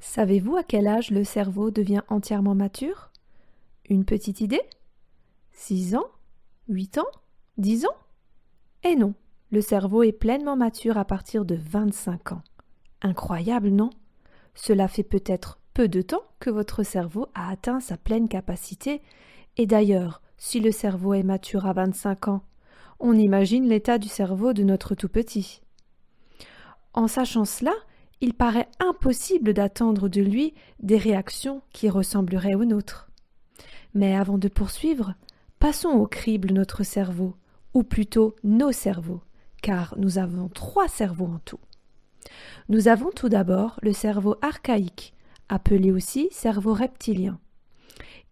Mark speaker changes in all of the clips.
Speaker 1: Savez-vous à quel âge le cerveau devient entièrement mature? Une petite idée? 6 ans? 8 ans? 10 ans? Eh non, le cerveau est pleinement mature à partir de 25 ans. Incroyable, non? Cela fait peut-être peu de temps que votre cerveau a atteint sa pleine capacité, et d'ailleurs, si le cerveau est mature à 25 ans, on imagine l'état du cerveau de notre tout petit. En sachant cela, il paraît impossible d'attendre de lui des réactions qui ressembleraient aux nôtres. Mais avant de poursuivre, passons au crible notre cerveau, ou plutôt nos cerveaux, car nous avons 3 cerveaux en tout. Nous avons tout d'abord le cerveau archaïque, appelé aussi cerveau reptilien.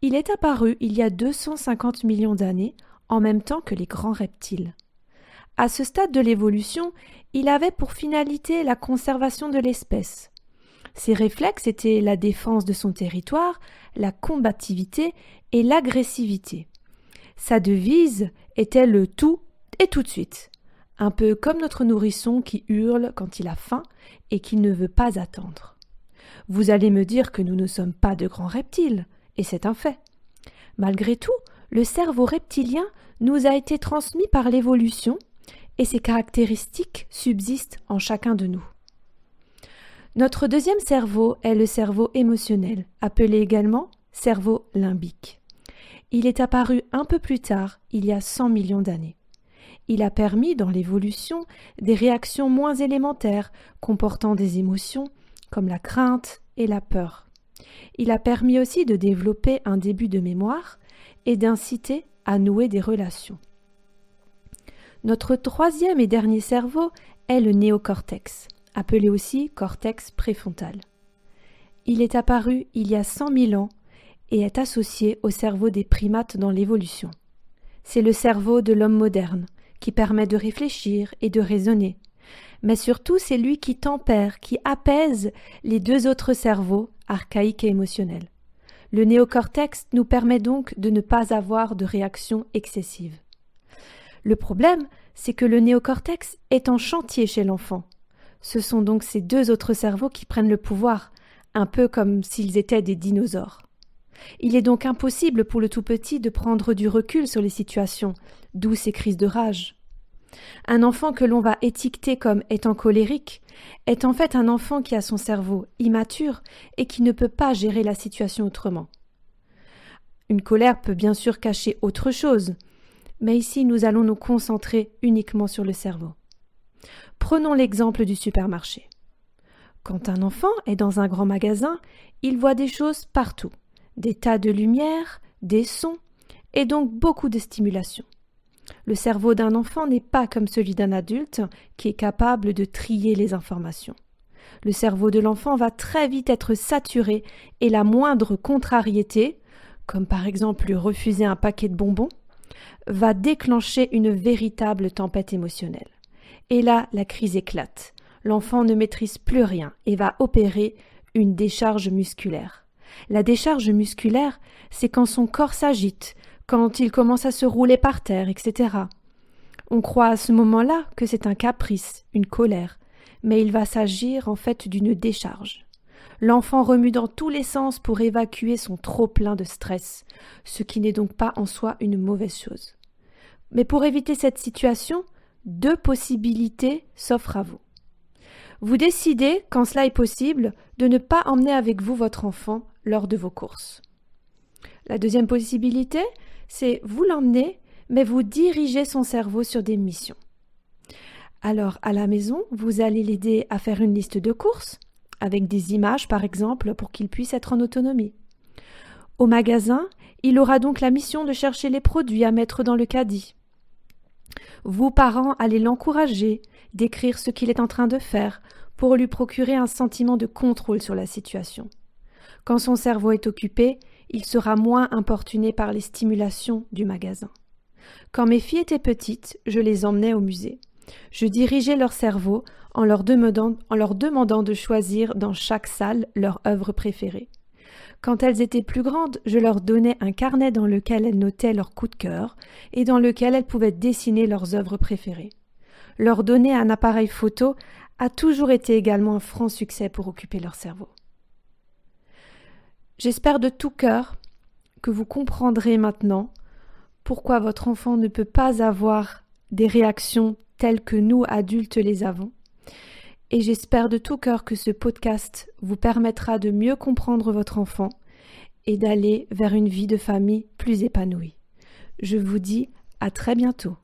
Speaker 1: Il est apparu il y a 250 millions d'années, en même temps que les grands reptiles. À ce stade de l'évolution, il avait pour finalité la conservation de l'espèce. Ses réflexes étaient la défense de son territoire, la combativité et l'agressivité. Sa devise était le tout et tout de suite, un peu comme notre nourrisson qui hurle quand il a faim et qui ne veut pas attendre. Vous allez me dire que nous ne sommes pas de grands reptiles, et c'est un fait. Malgré tout, le cerveau reptilien nous a été transmis par l'évolution, et ses caractéristiques subsistent en chacun de nous. Notre deuxième cerveau est le cerveau émotionnel, appelé également cerveau limbique. Il est apparu un peu plus tard, il y a 100 millions d'années. Il a permis, dans l'évolution, des réactions moins élémentaires, comportant des émotions comme la crainte et la peur. Il a permis aussi de développer un début de mémoire et d'inciter à nouer des relations. Notre troisième et dernier cerveau est le néocortex, appelé aussi cortex préfrontal. Il est apparu il y a 100 000 ans et est associé au cerveau des primates dans l'évolution. C'est le cerveau de l'homme moderne, qui permet de réfléchir et de raisonner. Mais surtout, c'est lui qui tempère, qui apaise les 2 autres cerveaux, archaïques et émotionnels. Le néocortex nous permet donc de ne pas avoir de réaction excessive. Le problème, c'est que le néocortex est en chantier chez l'enfant. Ce sont donc ces 2 autres cerveaux qui prennent le pouvoir, un peu comme s'ils étaient des dinosaures. Il est donc impossible pour le tout-petit de prendre du recul sur les situations, d'où ces crises de rage. Un enfant que l'on va étiqueter comme étant colérique est en fait un enfant qui a son cerveau immature et qui ne peut pas gérer la situation autrement. Une colère peut bien sûr cacher autre chose, mais ici nous allons nous concentrer uniquement sur le cerveau. Prenons l'exemple du supermarché. Quand un enfant est dans un grand magasin, il voit des choses partout, des tas de lumière, des sons, et donc beaucoup de stimulation. Le cerveau d'un enfant n'est pas comme celui d'un adulte qui est capable de trier les informations. Le cerveau de l'enfant va très vite être saturé et la moindre contrariété, comme par exemple lui refuser un paquet de bonbons, va déclencher une véritable tempête émotionnelle. Et là, la crise éclate. L'enfant ne maîtrise plus rien et va opérer une décharge musculaire. La décharge musculaire, c'est quand son corps s'agite, quand il commence à se rouler par terre, etc. On croit à ce moment-là que c'est un caprice, une colère, mais il va s'agir en fait d'une décharge. L'enfant remue dans tous les sens pour évacuer son trop-plein de stress, ce qui n'est donc pas en soi une mauvaise chose. Mais pour éviter cette situation, 2 possibilités s'offrent à vous. Vous décidez, quand cela est possible, de ne pas emmener avec vous votre enfant lors de vos courses. La deuxième possibilité, c'est vous l'emmenez, mais vous dirigez son cerveau sur des missions. Alors, à la maison, vous allez l'aider à faire une liste de courses, avec des images par exemple, pour qu'il puisse être en autonomie. Au magasin, il aura donc la mission de chercher les produits à mettre dans le caddie. Vous, parents, allez l'encourager, décrire ce qu'il est en train de faire, pour lui procurer un sentiment de contrôle sur la situation. Quand son cerveau est occupé, il sera moins importuné par les stimulations du magasin. Quand mes filles étaient petites, je les emmenais au musée. Je dirigeais leur cerveau en leur demandant de choisir dans chaque salle leur œuvre préférée. Quand elles étaient plus grandes, je leur donnais un carnet dans lequel elles notaient leurs coups de cœur et dans lequel elles pouvaient dessiner leurs œuvres préférées. Leur donner un appareil photo a toujours été également un franc succès pour occuper leur cerveau. J'espère de tout cœur que vous comprendrez maintenant pourquoi votre enfant ne peut pas avoir des réactions telles que nous, adultes, les avons. Et j'espère de tout cœur que ce podcast vous permettra de mieux comprendre votre enfant et d'aller vers une vie de famille plus épanouie. Je vous dis à très bientôt.